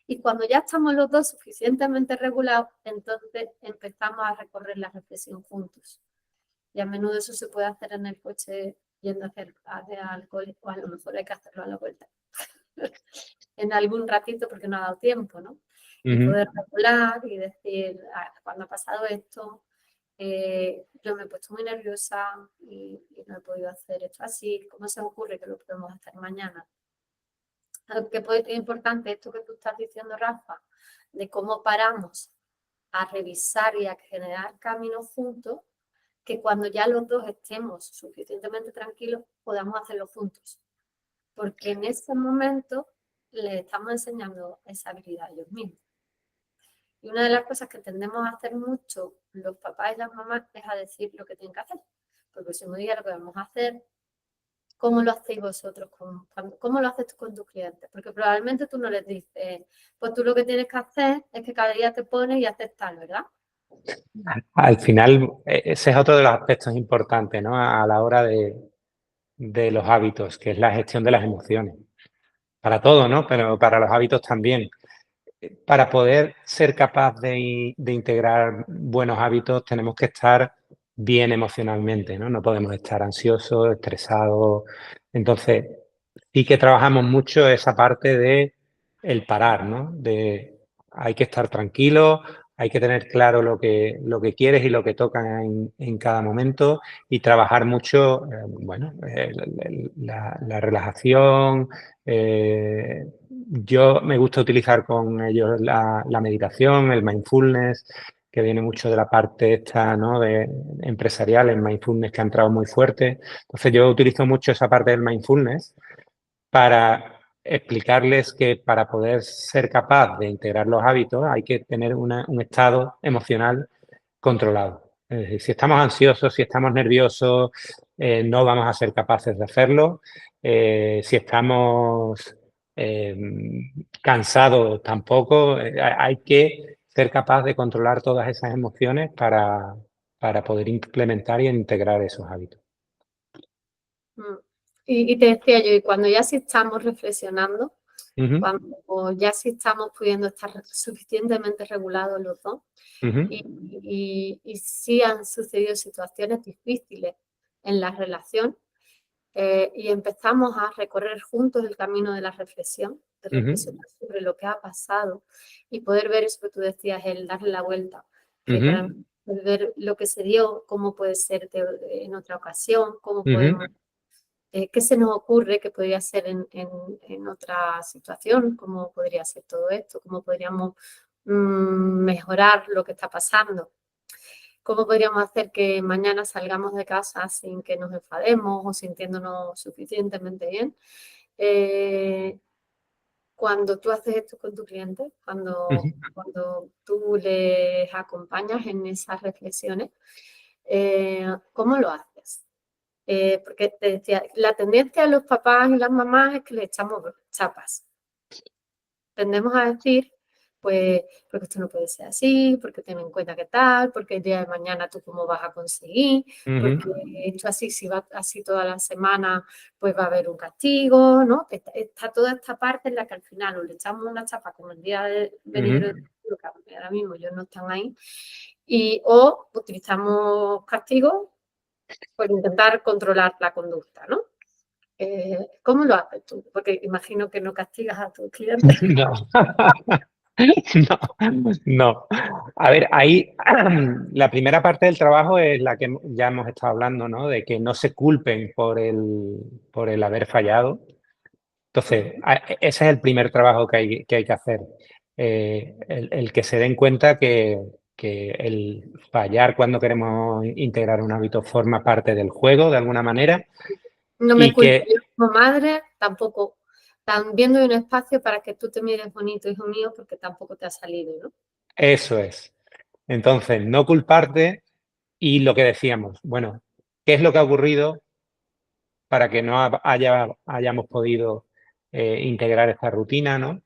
Y cuando ya estamos los dos suficientemente regulados, entonces empezamos a recorrer la reflexión juntos. Y a menudo eso se puede hacer en el coche yendo hacia alcohol, o a lo mejor hay que hacerlo a la vuelta. En algún ratito porque no ha dado tiempo, ¿no? Y poder regular y decir, cuando ha pasado esto, yo me he puesto muy nerviosa y no he podido hacer esto así, ¿cómo se me ocurre que lo podemos hacer mañana? Que puede ser importante esto que tú estás diciendo, Rafa, de cómo paramos a revisar y a generar caminos juntos, que cuando ya los dos estemos suficientemente tranquilos, podamos hacerlo juntos. Porque en ese momento les estamos enseñando esa habilidad a ellos mismos. Y una de las cosas que tendemos a hacer mucho los papás y las mamás es a decir lo que tienen que hacer. Porque si no diga lo que vamos a hacer, ¿cómo lo hacéis vosotros? ¿Cómo lo haces tú con tus clientes? Porque probablemente tú no les dices, pues tú lo que tienes que hacer es que cada día te pones y haces tal, ¿verdad? Al final, ese es otro de los aspectos importantes, ¿no? A la hora de los hábitos, que es la gestión de las emociones. Para todo, ¿no? Pero para los hábitos también. Para poder ser capaz de integrar buenos hábitos, tenemos que estar bien emocionalmente, ¿no? No podemos estar ansiosos, estresados. Entonces, sí que trabajamos mucho esa parte de el parar, ¿no? De hay que estar tranquilo, hay que tener claro lo que quieres y lo que toca en cada momento y trabajar mucho, bueno, la relajación. Yo me gusta utilizar con ellos la meditación, el mindfulness, que viene mucho de la parte esta, ¿no? de empresarial, el mindfulness que ha entrado muy fuerte. Entonces yo utilizo mucho esa parte del mindfulness para explicarles que para poder ser capaz de integrar los hábitos hay que tener un estado emocional controlado. Es decir, si estamos ansiosos, si estamos nerviosos, no vamos a ser capaces de hacerlo. Si estamos cansado tampoco. Hay que ser capaz de controlar todas esas emociones para poder implementar y integrar esos hábitos. Mm. Y te decía yo, y cuando ya sí estamos reflexionando, Ujú, cuando ya sí estamos pudiendo estar suficientemente regulados los dos, ujú, y sí han sucedido situaciones difíciles en la relación, y empezamos a recorrer juntos el camino de la reflexión, de ujú, reflexionar sobre lo que ha pasado y poder ver eso que tú decías, el darle la vuelta, que ujú, para mí, el ver lo que se dio, cómo puede ser en otra ocasión, cómo ujú, podemos, qué se nos ocurre que podría ser en otra situación, cómo podría ser todo esto, cómo podríamos mejorar lo que está pasando. ¿Cómo podríamos hacer que mañana salgamos de casa sin que nos enfademos o sintiéndonos suficientemente bien? Eh, Cuando tú haces esto con tu cliente, ujú, cuando tú les acompañas en esas reflexiones, ¿cómo lo haces? Porque te decía, la tendencia a los papás y las mamás es que le echamos chapas. Tendemos a decir, pues, porque esto no puede ser así, porque ten en cuenta qué tal, porque el día de mañana tú cómo vas a conseguir, ujú, porque esto así, si va así toda la semana, pues va a haber un castigo, ¿no? Está toda esta parte en la que al final o le echamos una chapa como el día de venidero de ujú. futuro, que ahora mismo ellos no están ahí, o utilizamos castigos por intentar controlar la conducta, ¿no? ¿Cómo lo haces tú? Porque imagino que no castigas a tus clientes. No. No, no. A ver, ahí la primera parte del trabajo es la que ya hemos estado hablando, ¿no? De que no se culpen por el haber fallado. Entonces, ese es el primer trabajo que hay que hacer. El que se den cuenta que el fallar cuando queremos integrar un hábito forma parte del juego, de alguna manera, No me y culpo, que yo como madre tampoco. También doy un espacio para que tú te mires bonito, hijo mío, porque tampoco te ha salido, ¿no? eso es. Entonces, no culparte y lo que decíamos, bueno, ¿qué es lo que ha ocurrido para que no hayamos podido integrar esta rutina, ¿no?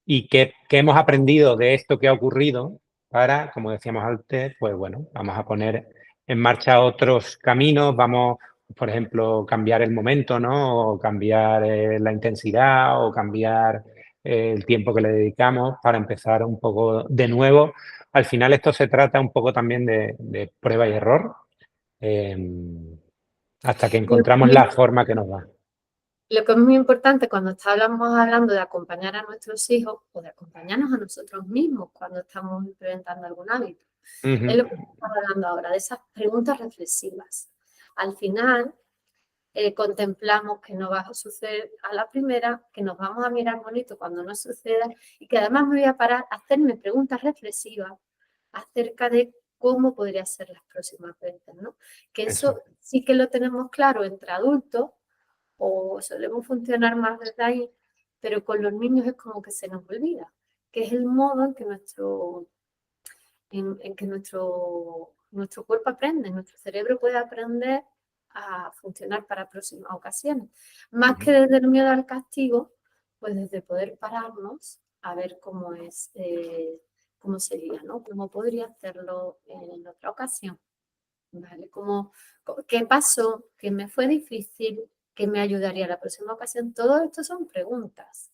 Y qué hemos aprendido de esto que ha ocurrido para, como decíamos antes, pues bueno, vamos a poner en marcha otros caminos, vamos, por ejemplo, cambiar el momento, ¿no? O cambiar la intensidad o cambiar el tiempo que le dedicamos para empezar un poco de nuevo. Al final esto se trata un poco también de prueba y error, eh, hasta que Lo que es encontramos muy, la forma que nos va. lo que es muy importante cuando estamos hablando de acompañar a nuestros hijos o de acompañarnos a nosotros mismos cuando estamos implementando algún hábito, es Ujú, lo que estamos hablando ahora, de esas preguntas reflexivas. Al final, contemplamos que no va a suceder a la primera, que nos vamos a mirar bonito cuando no suceda y que además me voy a parar a hacerme preguntas reflexivas acerca de cómo podría ser las próximas veces, ¿no? Que eso. eso sí que lo tenemos claro entre adultos o solemos funcionar más desde ahí, pero con los niños es como que se nos olvida, que es el modo en que nuestro cuerpo aprende, nuestro cerebro puede aprender a funcionar para próximas ocasiones. Más que Ujú, desde el miedo al castigo, pues desde poder pararnos a ver cómo es, cómo sería, ¿no? Cómo podría hacerlo en otra ocasión, ¿vale? ¿Qué pasó? ¿Qué me fue difícil? ¿Qué me ayudaría la próxima ocasión? Todo esto son preguntas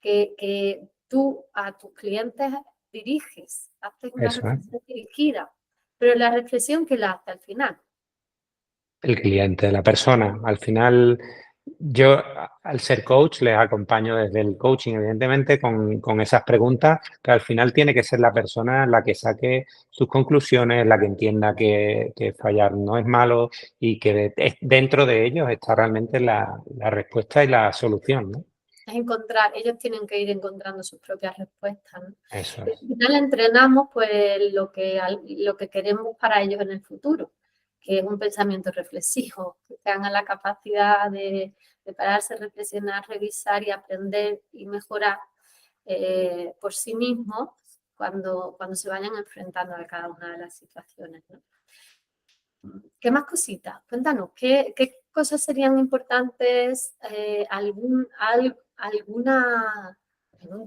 que tú a tus clientes diriges, haces una eso, ¿eh? reflexión dirigida, pero la reflexión que la hace al final. El cliente, la persona. Al final, yo al ser coach les acompaño desde el coaching, evidentemente, con esas preguntas, que al final tiene que ser la persona la que saque sus conclusiones, la que entienda que fallar no es malo y que dentro de ellos está realmente la respuesta y la solución, ¿no? Es encontrar, ellos tienen que ir encontrando sus propias respuestas, ¿no? Eso Y al es. final entrenamos pues lo que queremos para ellos en el futuro, que es un pensamiento reflexivo, que tengan la capacidad de pararse, reflexionar, revisar y aprender y mejorar por sí mismos cuando se vayan enfrentando a cada una de las situaciones, ¿no? ¿Qué más cositas? Cuéntanos, cosas serían importantes? Algún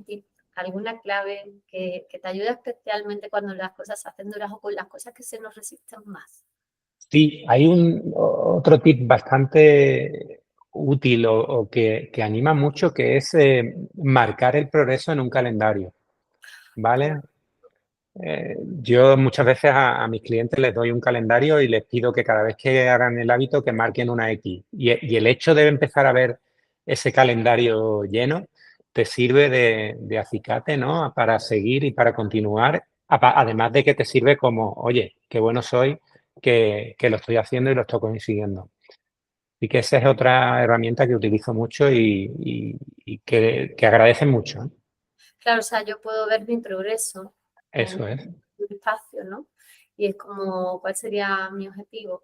tip, alguna clave que te ayude especialmente cuando las cosas se hacen duras o con las cosas que se nos resisten más? Sí, hay otro tip bastante útil o que anima mucho, que es marcar el progreso en un calendario, Qué ¿vale? bueno. Yo muchas veces a mis clientes les doy un calendario y les pido que cada vez que hagan el hábito que marquen una X. Y el hecho de empezar a ver ese calendario lleno te sirve de acicate, ¿no? Para seguir y para continuar. Además de que te sirve como, oye, qué bueno soy, que lo estoy haciendo y lo estoy consiguiendo. Y que esa es otra herramienta que utilizo mucho y que agradecen mucho, ¿eh? Claro, o sea, yo puedo ver mi progreso en Eso es. un espacio, ¿no? Y es como, ¿cuál sería mi objetivo?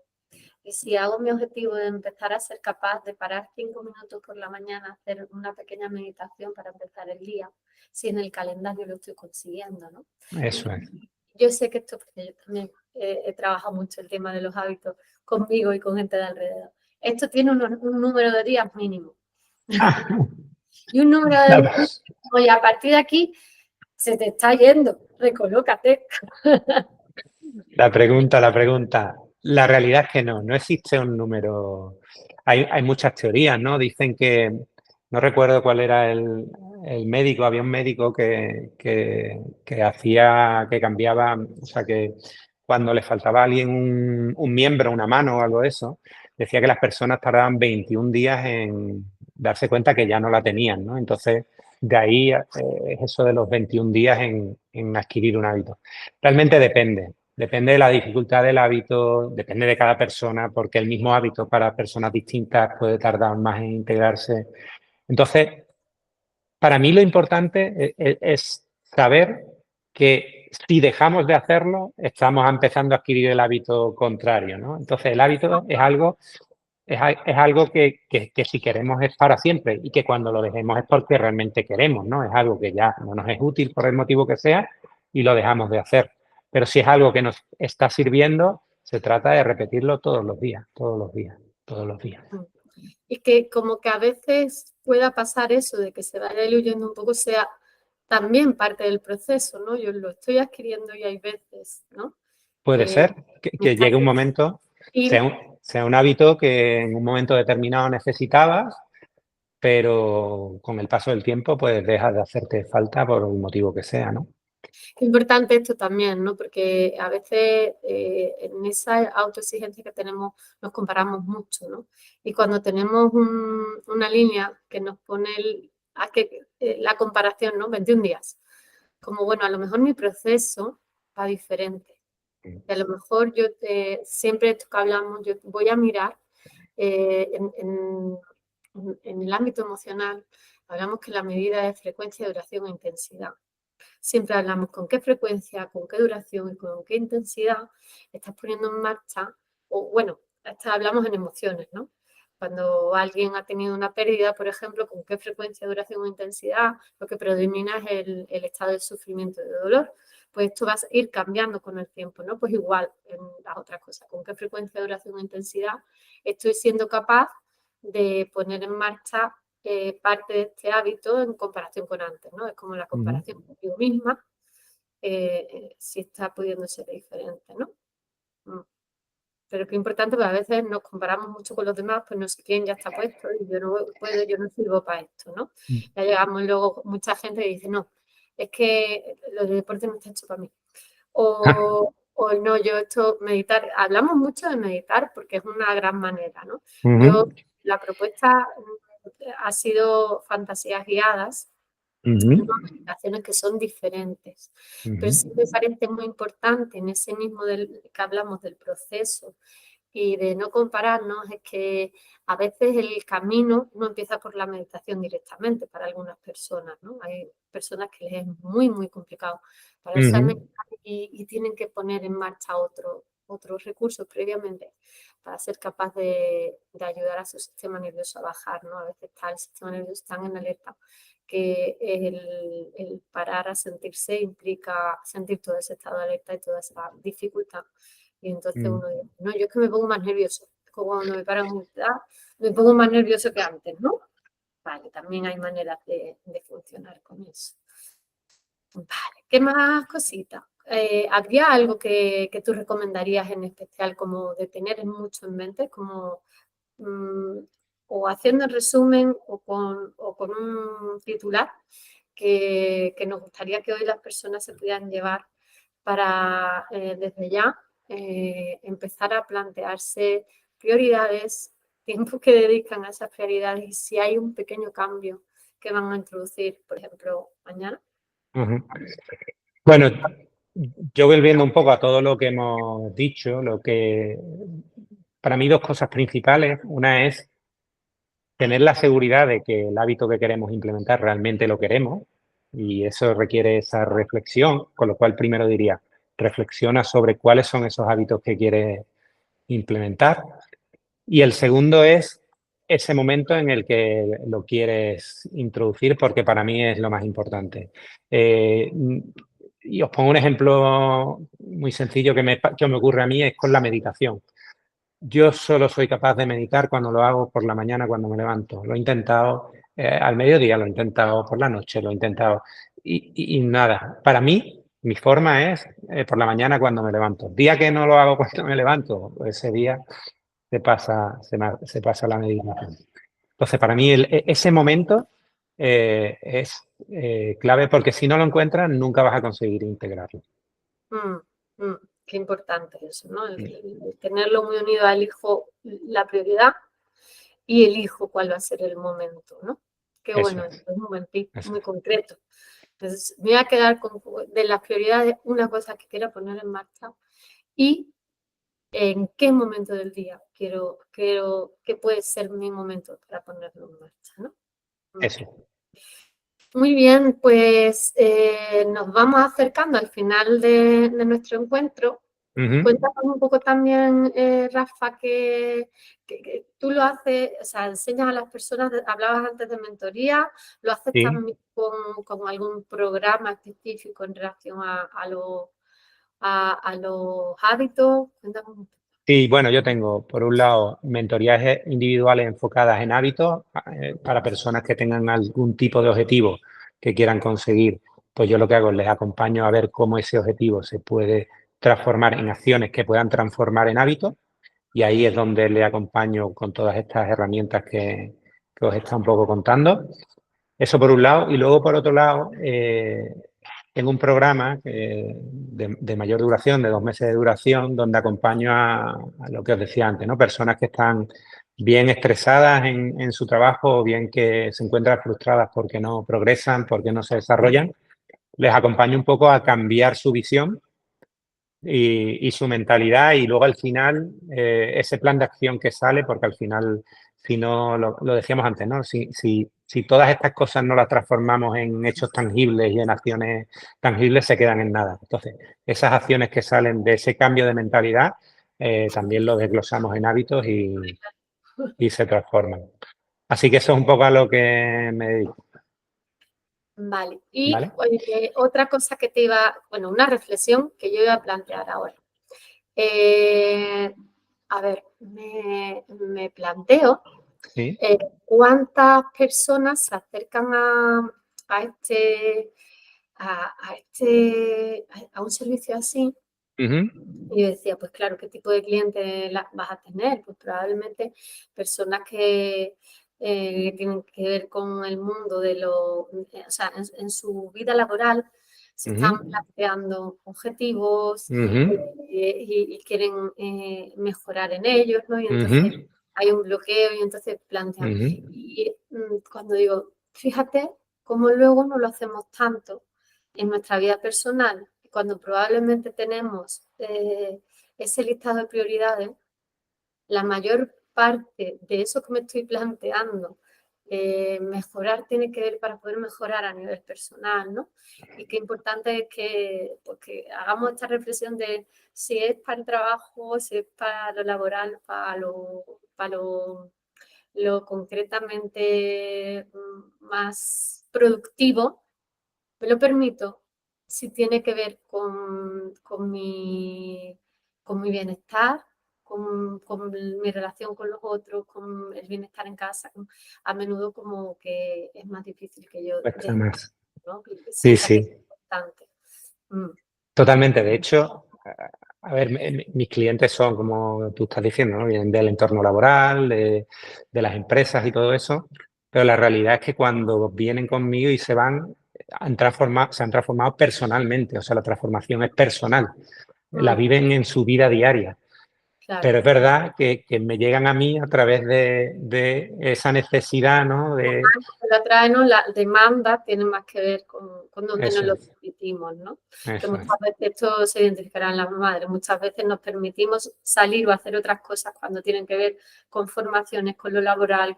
Y si hago mi objetivo de empezar a ser capaz de parar 5 minutos por la mañana, hacer una pequeña meditación para empezar el día, si en el calendario lo estoy consiguiendo, ¿no? Eso Y es. yo sé que esto, porque yo también he trabajado mucho el tema de los hábitos conmigo y con gente de alrededor. Esto tiene un número de días mínimo. Y un número de La, días, oye, a partir de aquí se te está yendo, recolócate. la pregunta. La realidad es que no existe un número. Hay muchas teorías, ¿no? Dicen que, no recuerdo cuál era el médico, había un médico que hacía, que cambiaba, o sea, que cuando le faltaba a alguien un miembro, una mano o algo de eso, decía que las personas tardaban 21 días en darse cuenta que ya no la tenían, ¿no? Entonces, de ahí es eso de los 21 días en adquirir un hábito. Realmente depende. Depende de la dificultad del hábito, depende de cada persona, porque el mismo hábito para personas distintas puede tardar más en integrarse. Entonces, para mí lo importante es saber que si dejamos de hacerlo, estamos empezando a adquirir el hábito contrario, ¿no? Entonces, el hábito es algo que si queremos es para siempre y que cuando lo dejemos es porque realmente queremos, ¿no? Es algo que ya no nos es útil por el motivo que sea y lo dejamos de hacer. Pero si es algo que nos está sirviendo, se trata de repetirlo todos los días, todos los días, todos los días. Y que como que a veces pueda pasar eso de que se vaya diluyendo un poco, sea también parte del proceso, ¿no? Yo lo estoy adquiriendo y hay veces, ¿no? Puede Que ser me que está llegue un haciendo momento, ir. sea un hábito que en un momento determinado necesitabas, pero con el paso del tiempo pues deja de hacerte falta por el motivo que sea, ¿no? Qué importante esto también, ¿no? Porque a veces en esa autoexigencia que tenemos nos comparamos mucho, ¿no? Y cuando tenemos una línea que nos pone la comparación, ¿no? 21 días. Como, bueno, a lo mejor mi proceso va diferente. Y a lo mejor yo siempre esto que hablamos, yo voy a mirar eh, en, en- en el ámbito emocional, hablamos que la medida es frecuencia, duración e intensidad. Siempre hablamos con qué frecuencia, con qué duración y con qué intensidad estás poniendo en marcha, o bueno, hasta hablamos en emociones, ¿no? Cuando alguien ha tenido una pérdida, por ejemplo, con qué frecuencia, duración o intensidad, lo que predomina es el estado de sufrimiento y de dolor. Pues esto va a ir cambiando con el tiempo, ¿no? Pues igual en las otras cosas, con qué frecuencia, duración o intensidad estoy siendo capaz de poner en marcha parte de este hábito en comparación con antes, ¿no? Es como la comparación conmigo misma, si está pudiendo ser diferente, ¿no? Mm. Pero qué importante, porque a veces nos comparamos mucho con los demás, pues no sé quién ya está puesto y yo no puedo, yo no sirvo para esto, ¿no? Ya llegamos luego mucha gente que dice, no, es que los deportes no está hecho para mí. O no, yo esto, meditar, hablamos mucho de meditar porque es una gran manera, ¿no? Yo, Ujú, la propuesta ha sido fantasías guiadas, no ujú, meditaciones que son diferentes, pero sí ujú, me parece muy importante en ese mismo que hablamos del proceso y de no compararnos, es que a veces el camino no empieza por la meditación directamente para algunas personas, ¿no? Hay personas que les es muy, muy complicado pararse a ujú, meditar y tienen que poner en marcha otros recursos previamente para ser capaz de ayudar a su sistema nervioso a bajar, ¿no? A veces está el sistema nervioso tan en alerta que el parar a sentirse implica sentir todo ese estado de alerta y toda esa dificultad. Y entonces ujú. uno dice, no, yo es que me pongo más nervioso. cuando me paro en mitad, me pongo más nervioso que antes, ¿no? Vale, también hay maneras de funcionar con eso. Vale, ¿qué más cositas? ¿Habría algo que tú recomendarías en especial como de tener mucho en mente, como o haciendo el resumen o con un titular que nos gustaría que hoy las personas se pudieran llevar para desde ya empezar a plantearse prioridades, tiempo que dedican a esas prioridades y si hay un pequeño cambio que van a introducir, por ejemplo, mañana? Bueno, yo volviendo un poco a todo lo que hemos dicho, para mí dos cosas principales. Una es tener la seguridad de que el hábito que queremos implementar realmente lo queremos y eso requiere esa reflexión, con lo cual primero diría, reflexiona sobre cuáles son esos hábitos que quieres implementar. Y el segundo es ese momento en el que lo quieres introducir, porque para mí es lo más importante. Y os pongo un ejemplo muy sencillo que me ocurre a mí, es con la meditación. Yo solo soy capaz de meditar cuando lo hago por la mañana, cuando me levanto. Lo he intentado al mediodía, lo he intentado por la noche, lo he intentado y nada. Para mí, mi forma es por la mañana cuando me levanto. Día que no lo hago cuando me levanto, ese día se pasa la meditación. Entonces, para mí ese momento es clave porque si no lo encuentras, nunca vas a conseguir integrarlo. Qué importante eso, ¿no? El tenerlo muy unido al hijo, la prioridad, y elijo cuál va a ser el momento, ¿no? Qué bueno, es un buen tip, muy concreto. Entonces, me voy a quedar con de las prioridades una cosa que quiero poner en marcha y en qué momento del día quiero que puede ser mi momento para ponerlo en marcha, ¿no? Eso. Muy bien, pues nos vamos acercando al final de nuestro encuentro. Cuéntanos un poco también, Rafa, que tú lo haces, o sea, enseñas a las personas, hablabas antes de mentoría, lo haces Sí. también con algún programa específico en relación a los hábitos. Cuéntanos un poco. Sí, bueno, yo tengo, por un lado, mentorías individuales enfocadas en hábitos para personas que tengan algún tipo de objetivo que quieran conseguir. Pues yo lo que hago es les acompaño a ver cómo ese objetivo se puede transformar en acciones que puedan transformar en hábitos y ahí es donde le acompaño con todas estas herramientas que os está un poco contando. Eso por un lado. Y luego, por otro lado, tengo un programa de mayor duración, de 2 meses de duración, donde acompaño a lo que os decía antes, ¿no? Personas que están bien estresadas en su trabajo o bien que se encuentran frustradas porque no progresan, porque no se desarrollan. Les acompaño un poco a cambiar su visión y su mentalidad y luego al final ese plan de acción que sale, porque al final, si no, lo decíamos antes, ¿no? Si todas estas cosas no las transformamos en hechos tangibles y en acciones tangibles, se quedan en nada. Entonces, esas acciones que salen de ese cambio de mentalidad, también lo desglosamos en hábitos y se transforman. Así que eso es un poco a lo que me dedico. Vale, y ¿Vale? otra cosa que te iba, bueno, una reflexión que yo iba a plantear ahora. A ver, me planteo Sí. cuántas personas se acercan a este, a un servicio así. Y yo decía, pues claro, ¿qué tipo de cliente vas a tener? Pues probablemente personas que tienen que ver con el mundo o sea, en su vida laboral se están planteando objetivos y quieren mejorar en ellos, ¿no? Y entonces hay un bloqueo y entonces plantean. Y cuando digo, fíjate cómo luego no lo hacemos tanto en nuestra vida personal, cuando probablemente tenemos ese listado de prioridades, la mayor parte de eso que me estoy planteando, mejorar tiene que ver para poder mejorar a nivel personal, ¿no? Y qué importante es pues, que hagamos esta reflexión de si es para el trabajo, si es para lo laboral, para lo concretamente más productivo, me lo permito si tiene que ver con mi bienestar, con mi relación con los otros, con el bienestar en casa, a menudo como que es más difícil que yo Cuesta más. ¿no? Que Sí, sienta que es sí. importante. Mm. Totalmente. De hecho, a ver, mis clientes son, como tú estás diciendo, ¿no? Vienen del entorno laboral, de las empresas y todo eso, pero la realidad es que cuando vienen conmigo y se van, se han transformado personalmente, o sea, la transformación es personal, la viven en su vida diaria. Claro. Pero es verdad que me llegan a mí a través de esa necesidad, ¿no? La otra, ¿no? La demanda tiene más que ver con donde nos Eso lo es. permitimos, ¿no? Que Eso muchas es. veces esto se identificará en las madres. Muchas veces nos permitimos salir o hacer otras cosas cuando tienen que ver con formaciones, con lo laboral,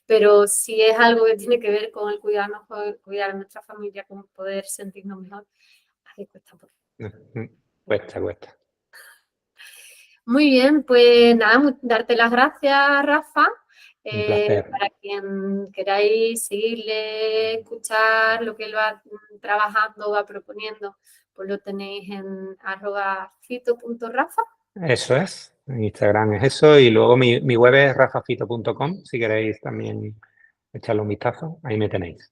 pero si es algo que tiene que ver con el cuidarnos, cuidar a nuestra familia, con poder sentirnos mejor, ahí cuesta un poco. Cuesta. Muy bien, pues nada, darte las gracias, Rafa. Un placer. Para quien queráis seguirle, escuchar lo que él va trabajando, va proponiendo, pues lo tenéis en @fito.rafa. Eso es. En Instagram es eso. Y luego mi web es rafafito.com. Si queréis también echarle un vistazo, ahí me tenéis.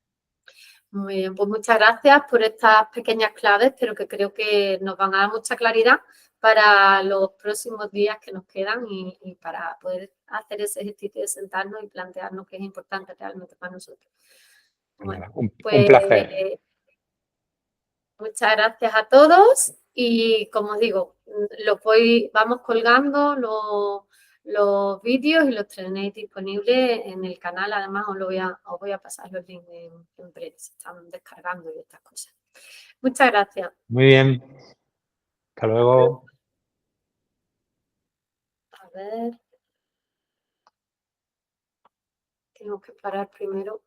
Muy bien, pues muchas gracias por estas pequeñas claves, pero que creo que nos van a dar mucha claridad para los próximos días que nos quedan y para poder hacer ese ejercicio de sentarnos y plantearnos qué es importante realmente para nosotros. Bueno, Un placer. muchas gracias a todos y como os digo, vamos colgando los vídeos y los tenéis disponibles en el canal. Además os voy a pasar los links en breve, se están descargando y estas cosas. Muchas gracias. Muy bien. Hasta luego. A ver, tengo que parar primero.